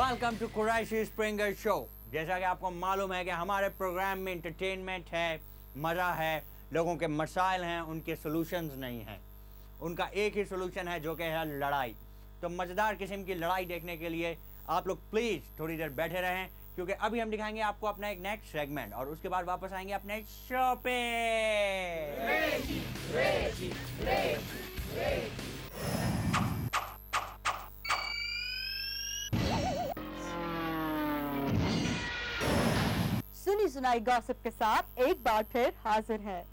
Welcome to Qureshi Springer show. जैसा कि आपको मालूम है कि हमारे प्रोग्राम में इंटरटेनमेंट है, मज़ा है, लोगों के मसाइल हैं, उनके सॉल्यूशंस नहीं हैं। उनका एक ही सॉल्यूशन है जो कि है लड़ाई। तो मज़ेदार किस्म की लड़ाई देखने के लिए आप लोग प्लीज़ थोड़ी देर बैठे रहें, क्योंकि अभी हम दिखाएंगे आपको अपना एक नेक्स्ट सेगमेंट और उसके बाद वापस आएंगे अपने शो पे। सुनी सुनाई गॉसिप के साथ एक बार फिर हाजिर है।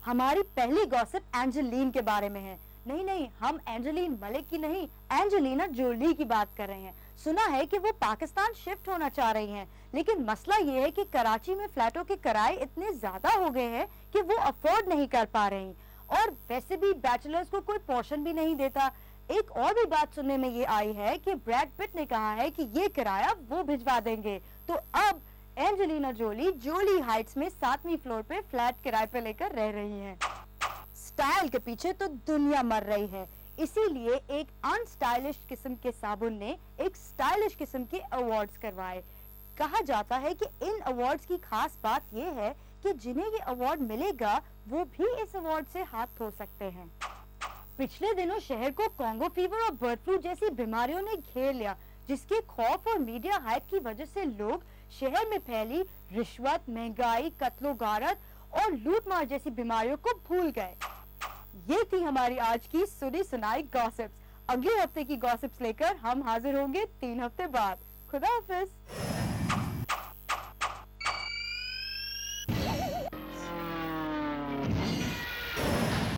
हमारी पहली गॉसिप एंजेलीन के बारे में है। नहीं, हम एंजेलीन मलिक की नहीं, एंजेलिना जोली की बात कर रहे हैं। सुना है कि वो पाकिस्तान शिफ्ट होना चाह रही हैं, लेकिन मसला ये है कि कराची में फ्लैटों के किराए इतने ज्यादा हो गए हैं कि वो अफोर्ड नहीं कर पा रही, और वैसे भी बैचलर्स को कोई पोर्शन भी नहीं देता। एक और भी बात सुनने में ये आई है कि ब्रैड पिट ने कहा है कि ये किराया वो भिजवा देंगे। तो अब एंजेलिना जोली हाइट्स में 7वीं फ्लोर पे फ्लैट किराए पे लेकर रह रही हैं। स्टाइल के पीछे तो दुनिया मर रही है, इसीलिए एक अनस्टाइलिश किस्म के साबुन ने एक स्टाइलिश किस्म के अवार्ड्स करवाए। कहा जाता है कि इन अवार्ड्स की खास बात यह है कि जिन्हें ये अवार्ड मिलेगा वो भी इस अवार्ड से हाथ धो सकते हैं। पिछले दिनों शहर को कॉन्गो फीवर और बर्ड फ्लू जैसी बीमारियों ने घेर लिया, जिसके खौफ और मीडिया हाइप की वजह से लोग शहर में फैली रिश्वत, महंगाई, कत्लो गारत और लूटमार जैसी बीमारियों को भूल गए। ये थी हमारी आज की सुनी सुनाई गॉसिप्स। अगले हफ्ते की गॉसिप्स लेकर हम हाजिर होंगे 3 हफ्ते बाद। खुदा हाफिज।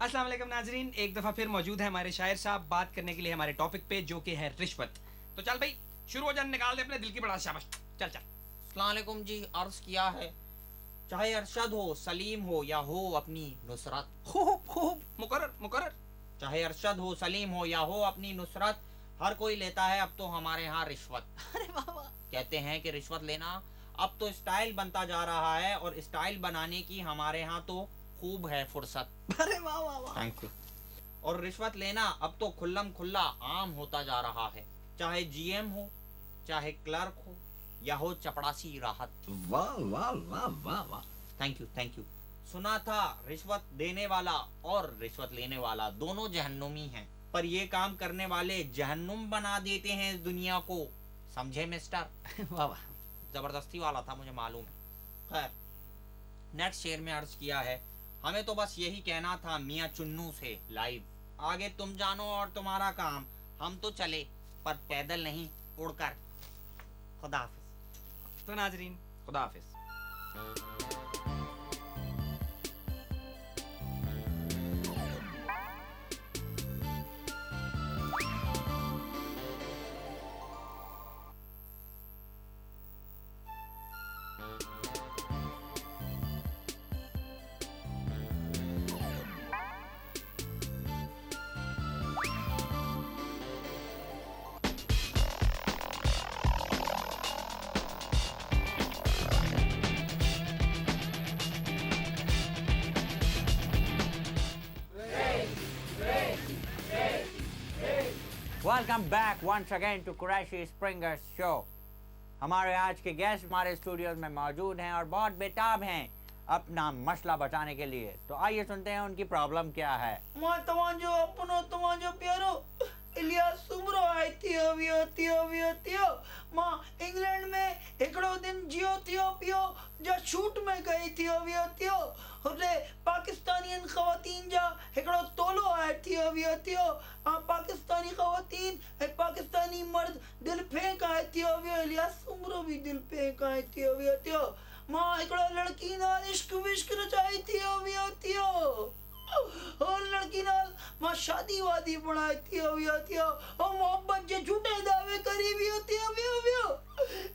अस्सलाम वालेकुम नाजरीन, एक दफा फिर मौजूद है हमारे शायर साहब बात करने के लिए हमारे टॉपिक पे, जो कि है रिश्वत। तो चल भाई शुरू हो जा, निकाल दे अपने दिल की बड़ा शाबाश। चल चल। अस्सलाम वालेकुम जी, अर्ज किया है चाहे अरशद हो, सलीम हो या हो अपनी नुसरत। खूब मुकर्रर। चाहे अरशद हो, सलीम हो या हो अपनी नुसरत, हर कोई लेता है अब तो हमारे यहाँ रिश्वत। अरे वाह वाह। कहते हैं कि रिश्वत लेना अब तो स्टाइल बनता जा रहा है, और स्टाइल बनाने की हमारे यहाँ तो खूब है फुर्सत। अरे वाह वाह वाह। Thank you. और रिश्वत लेना अब तो खुल्लम खुल्ला आम होता जा रहा है, चाहे जीएम हो, चाहे क्लर्क हो या हो चपड़ासी राहत। वाह वाह वाह वाह वाह। Thank you. सुना था रिश्वत देने वाला और रिश्वत लेने वाला दोनों जहन्नुमी हैं, पर ये काम करने वाले जहन्नुम बना देते हैं इस दुनिया को, समझे मिस्टर? वाह वाह। जबरदस्ती वाला था, मुझे मालूम है। खैर, नेक्स्ट शेर में अर्ज किया है, हमें तो बस यही कहना था मियाँ चुन्नू से लाइव, आगे तुम जानो और तुम्हारा काम, हम तो चले पर पैदल नहीं, उड़कर। खुदा हाफिज। तो नाजरीन, खुदा हाफिज। Welcome back once again to Qureshi Springer show. हमारे आज के गेस्ट हमारे स्टूडियोज में मौजूद हैं और बहुत बेताब हैं अपना मसला बताने के लिए। तो आइए सुनते हैं उनकी प्रॉब्लम क्या है। मां तव्हांजो अपनो तव्हांजो प्यारो इलियास सुमरो आई थियो मां इंग्लैंड में एकड़ो दिन जियो पियो जा शूट में गई थियो हुते पाकिस्तानियन खवातीन जा एकड़ो तोलो आए थियो पाकिस्तानी खवातीन ए पाकिस्तानी मर्द दिल फेंक आए थियो इलियास सुमरो भी दिल फेंक आए थियो मां एकड़ो लड़की नाल इश्क विश्क रचाई थियो और लड़की नाल मां शादी वादी बनाई थियो और मोहब्बत जे झूठे दावे करी थियो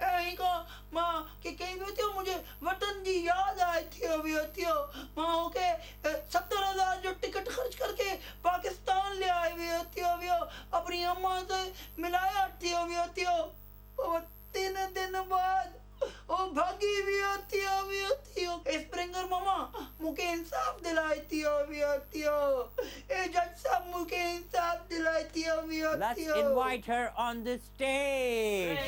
ऐं का मां के कहीं थियो मुझे वतन जी याद आई थियो मां ओके 70,000 जो टिकट खर्च करके पाकिस्तान ले आए थियो अपनी अम्मा से मिलाया थियो और 3 दिन बाद ओ भागी थियो स्प्रिंगर मामा मुके इंसाफ दिलाई थियो वियो थियो ए जज साहब मुके इंसाफ दिलाई थियो वियो Let's थियो invite her on the stage.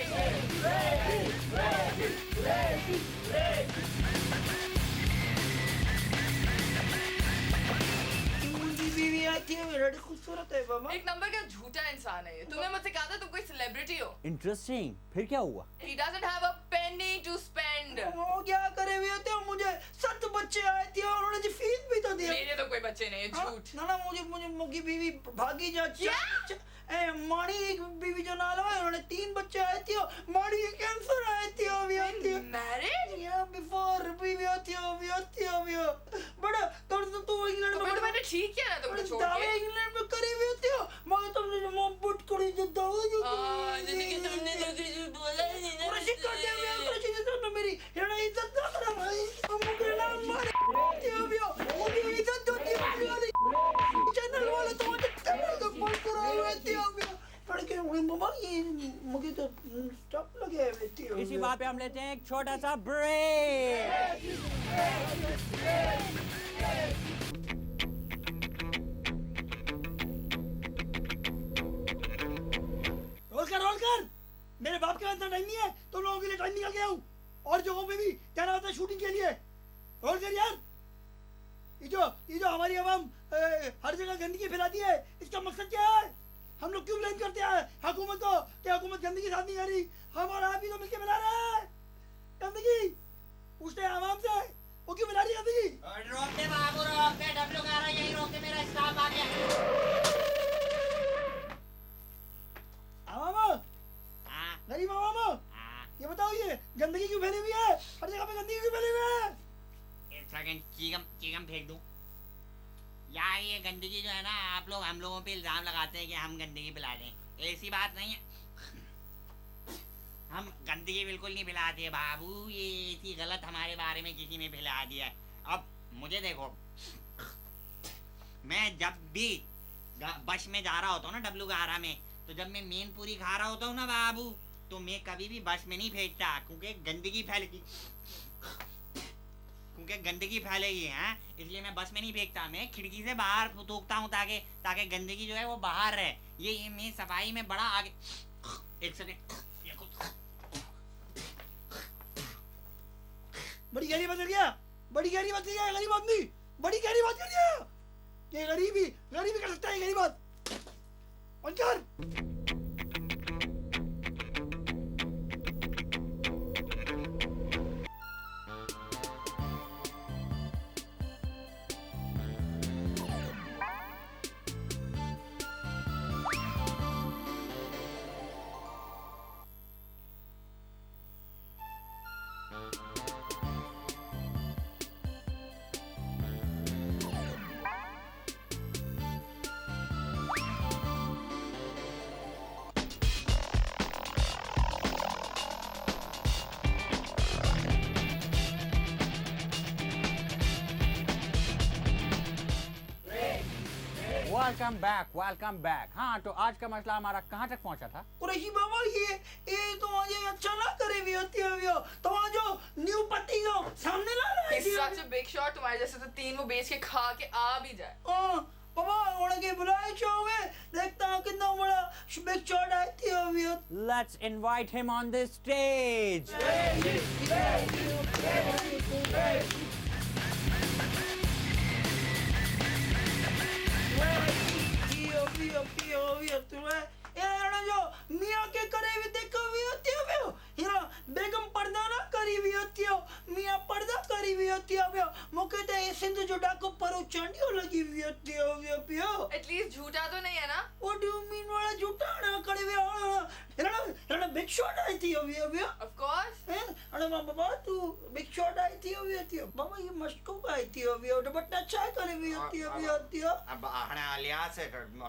मुझे बीवी आई थी बड़ी खूबसूरत है बाबा एक नंबर का झूठा इंसान है ये। तुमने मुझसे कहा था तुम कोई सेलिब्रिटी हो। Interesting. फिर क्या हुआ? He doesn't have a penny to spend। वो क्या करे हुए थे मुझे 7 बच्चे आए थे और उन्होंने जी फीस भी तो दिया मेरे तो कोई बच्चे नहीं है, हाँ, झूठ। ना ना मुझे मुझे मुकी बीवी भागी जा माणी एक बीवी जो नाल है उन्होंने 3 बच्चे आए थे माणी के कैंसर आए थे अभी आती मैरिड? या बिफोर बीवी आती अभी बड़ा तो इंग्लैंड तो में फिर मैंने ठीक किया ना तुमको छोड़ दावे के। इंग्लैंड में करे हुए थे मैं तुमने मॉम पुट करी जो दावे जो जिंदगी तुमने तो कुछ बोला ही नहीं ना। कृषि कर दिया मैं कृषि से तो मेरी यार इज्जत ना करा भाई मुझे ना मारे मुझे इज्जत दो चैनल वाले तो मुझे चैनल को बंद करा हुए थे अभी पढ़ के मम्मा ये मुझे तो स्टॉप लगे हुए थे इसी बात पे हम लेते हैं एक छोटा सा ब्रेक। रोल कर मेरे बाप के पास इतना टाइम नहीं है तुम लोगों के लिए टाइम निकाल के आऊं और जगहों पे भी जाना होता है शूटिंग के लिए रोल कर यार ये जो हमारी आवाम हर जगह गंदगी फैलाती है इसका मकसद क्या है हम लोग क्यों ब्लेम करते हैं हुकूमत को कि हुकूमत गंदगी साथ नहीं कर रही हम और आप ही तो मिलकर मिला रहे हैं गंदगी पूछते हैं आवाम से वो क्यों मिला रही है गंदगी रोकते बाबू रोकते डब्ल्यू का यही रोकते मेरा स्टाफ आ गया। आवाम हाँ, गरीब आवाम हाँ। ये बताओ ये गंदगी क्यों फैली हुई है हर जगह पे गंदगी क्यों फैली हुई है एक सेकंड चीगम फेंक दूं। यार ये गंदगी जो है ना आप लोग हम लोगों पे इल्जाम लगाते हैं कि हम गंदगी फैला रहे हैं ऐसी बात नहीं है। हम गंदगी बिल्कुल नहीं फैलाते बाबू ये इतनी गलत हमारे बारे में किसी ने फैला दिया है। अब मुझे देखो मैं जब भी बस में जा रहा होता हूँ ना डब्लू गारा में तो जब मैं मेन पूरी खा रहा होता हूँ ना बाबू तो मैं कभी भी बस में नहीं फेंकता क्योंकि गंदगी फैलेगी हैं इसलिए मैं बस में नहीं फेंकता मैं खिड़की से बाहर थूकता हूँ ताकि गंदगी जो है वो बाहर रहे। ये मैं सफाई में बड़ा आगे एक सेकंड बड़ी गहरी बात कर गया गरीब आदमी बड़ी गहरी बात कर दिया ये गरीबी कर सकता है गहरी बात बंद कर वेलकम बैक। हाँ तो आज का मसला हमारा कहाँ तक पहुँचा था? कुरैशी बाबा ये तो मुझे अच्छा ना करे भी होती है तो जो न्यू पति को सामने ला रहा He's such a big shot, तुम्हारे जैसे तो 3 वो बेच के खा के आ भी जाए। बाबा उड़ के बुलाए शो में देखता हूँ कितना बड़ा बिग शॉट आई थी अभी Let's invite him on the stage. जो मियाँ के करे हुए देखो भी होती हो बेगम पर्दा ना करी हुई होती हो मियाँ पर्दा करी हुई होती हो मुके तो ये सिंध जो डाको पर चंडियों लगी हुई होती हो एटलीस्ट झूठा तो नहीं है ना? What do you mean वाला झूठा ना करे हुए रण बिग शॉट आई थी अभी Of course। अरे बाबा तू बिग शॉट आई थी अभी बाबा ये मस्को का आई थी अभी बट अच्छा करे हुई होती हो अब हना लिहाज से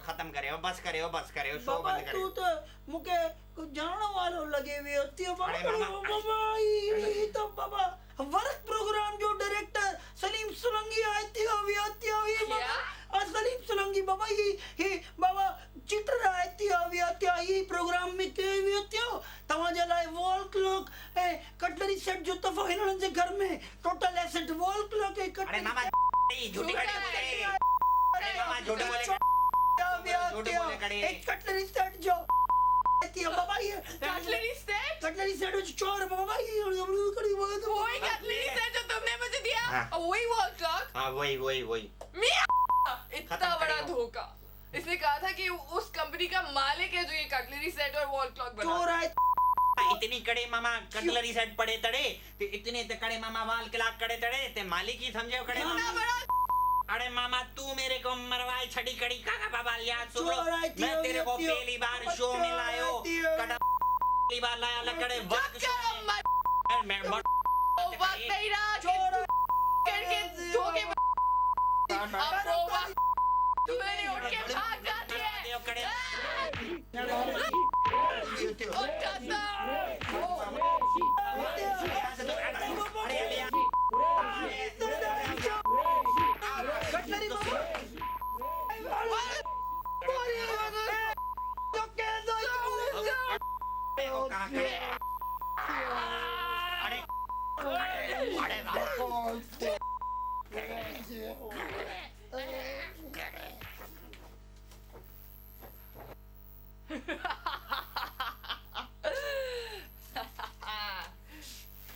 खत्म करे बस करे शो बाबा बंद करे तू तो मुके कुछ जानने वालों लगे हुए होती हो अरे बाबा। बाबा ये तो बाबा वर्क प्रोग्राम जो डायरेक्टर सलीम सुलंगी आई थी अभी होती हो ये बाबा और सलीम सुलंगी बाबा ये बाबा चित्र आई थी अभी होती हो ये प्रोग्राम में के भी होती हो तमाजा लाए वॉल क्लॉक कटलरी सेट जो तफा हिलने से घर में टोटल एसेट वॉल क्लॉक अरे मामा झूठी कड़ी बोले। अरे मामा झूठी बोले। झूठी बोले कड़ी। एक कटलरी सेट जो आती है बाबा ये कटलरी सेट कटलरी सेट जो चोर है बाबा ये कड़ी बोले तो वही कटलरी सेट जो तुमने मुझे दिया हाँ। और वही वॉल क्लॉक हाँ वही। इतना खत्म बड़ा करेगा। धोखा। इसने कहा था कि उस कंपनी का मालिक है जो ये कटलरी सेट और वॉल क्लॉक बना चोर है इतनी कड़े मामा कटलरी सेट पड़े तड़े ते इतने ते कड़े मामा वाल क्लाक कड़े तड़े ते मालिक ही समझे कड़े इतना मामा। बड़ा अरे मामा तू मेरे को मरवाए छड़ी कड़ी काका बाबा याद सुन लो। चोर आई थी, मैं तेरे को आई थी, पहली बार शो में लायो कटा पहली बार लाया लकड़े वर्क शो में मैं वक्त नहीं रहा कि करके धोखे अब वो वक्त तुम्हें उठ के भाग जाती है कड़े उठ जाता कटलरी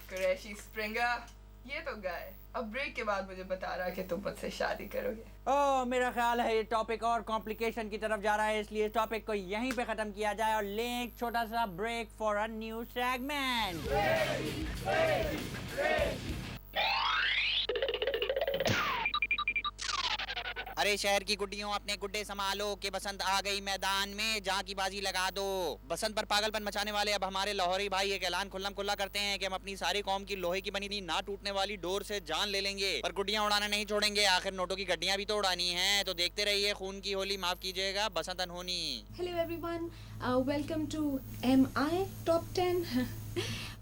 क्रैशी स्प्रिंगर ये तो गए अब ब्रेक के बाद मुझे बता रहा कि तुम मुझसे शादी करोगे ओह मेरा ख्याल है ये टॉपिक और कॉम्प्लिकेशन की तरफ जा रहा है, इसलिए टॉपिक को यहीं पे खत्म किया जाए और लें एक छोटा सा break for a new segment. अरे शहर की गुड्डियों अपने गुड्डे संभालो कि बसंत आ गई मैदान में, जहाँ की बाजी लगा दो। बसंत पर पागलपन मचाने वाले अब हमारे लाहौरी भाई एक ऐलान खुल्लम खुल्ला करते हैं कि हम अपनी सारी कौम की लोहे की बनी ना टूटने वाली डोर से जान ले लेंगे, पर गुड्डियां उड़ाना नहीं छोड़ेंगे। आखिर नोटों की गड्डियां भी तो उड़ानी हैं। तो देखते रहिए खून की होली, माफ कीजिएगा बसंत अनहोनी। Hello everyone, welcome to MI Top 10.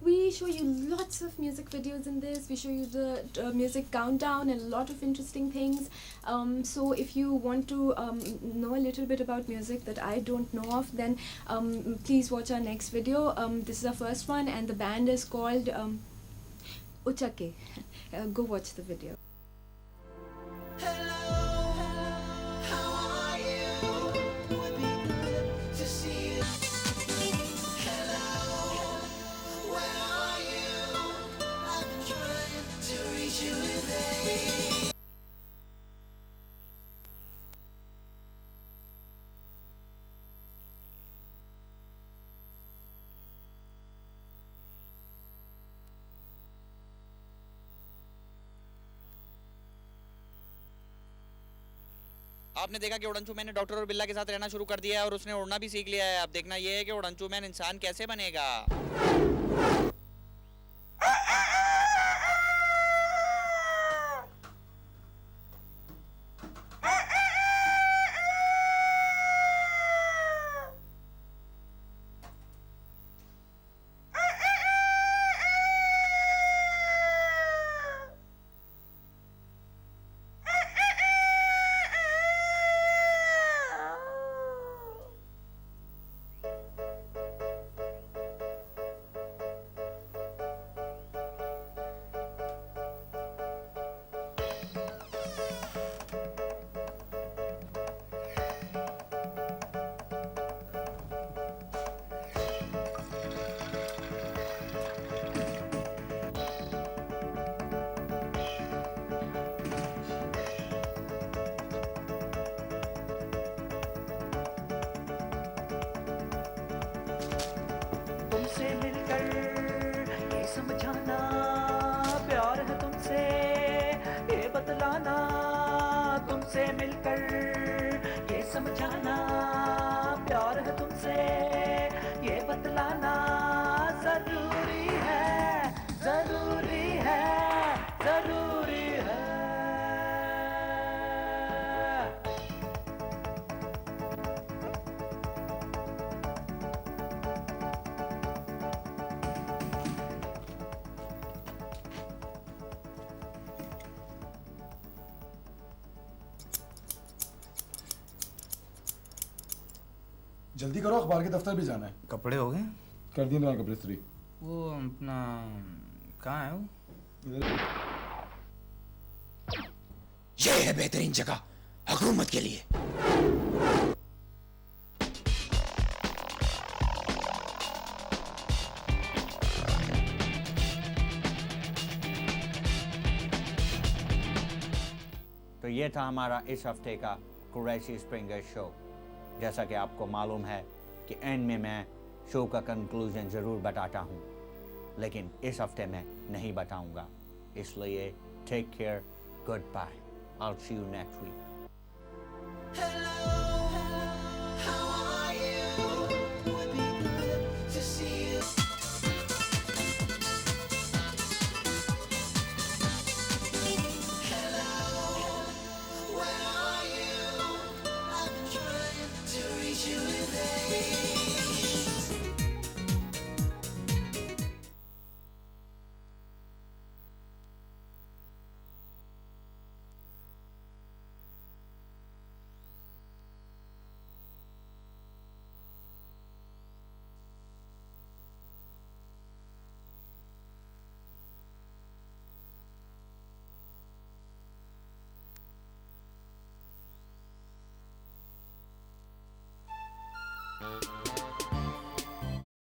We show you lots of music videos in this. We show you the music countdown and a lot of interesting things. So if you want to know a little bit about music that I don't know of, then please watch our next video. This is our first one and the band is called Uchake. Go watch the video. आपने देखा कि उड़नचू man ने doctor और बिल्ला के साथ रहना शुरू कर दिया है और उसने उड़ना भी सीख लिया है। अब देखना यह है कि उड़नचू मैन इंसान कैसे बनेगा। तुमसे मिलकर ये समझाना प्यार है तुमसे, ये बतलाना तुमसे मिलकर ये समझाना प्यार है तुमसे, ये बतलाना जरूरी है, जरूरी है, जरूरी है। जल्दी करो, अखबार के दफ्तर भी जाना है। कपड़े हो गए? कर दिए ना कपड़े इस्त्री। वो अपना कहाँ है वो? इधर ये है बेहतरीन जगह हुकूमत के लिए। तो ये था हमारा इस हफ्ते का कुरैशी स्प्रिंगर शो। जैसा कि आपको मालूम है कि एंड में मैं शो का कंक्लूजन ज़रूर बताता हूँ, लेकिन इस हफ्ते मैं नहीं बताऊँगा। इसलिए take care, goodbye, I'll see you next week. Where are you? I've been trying to reach you today.